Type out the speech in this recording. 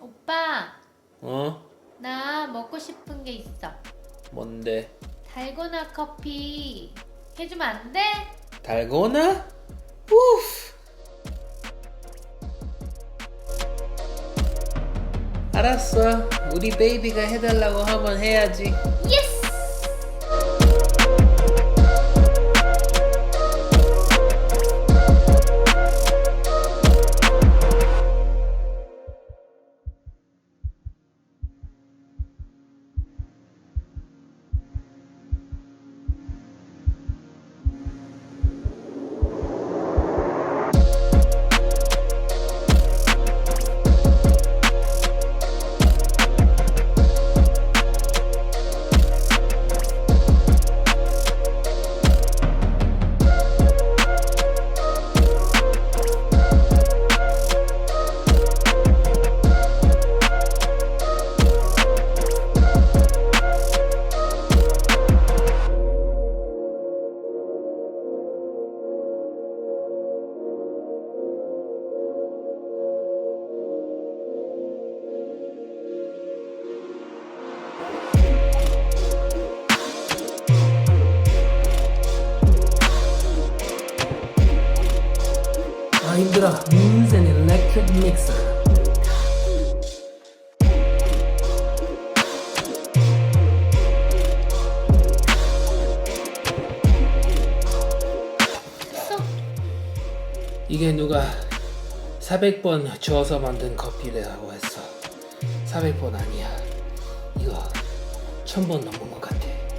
오빠, 어? 나 먹고 싶은 게 있어. 뭔데? 달고나 커피 해주면 안 돼? 달고나? 우프! 알았어. 우리 베이비가 해달라고 하면 해야지. 예스! 힘들어. Use an electric mixer. 이게 누가 400번 주워서 만든 커피라고 했어. 400번 아니야. 이거 1000번 넘은 것 같아.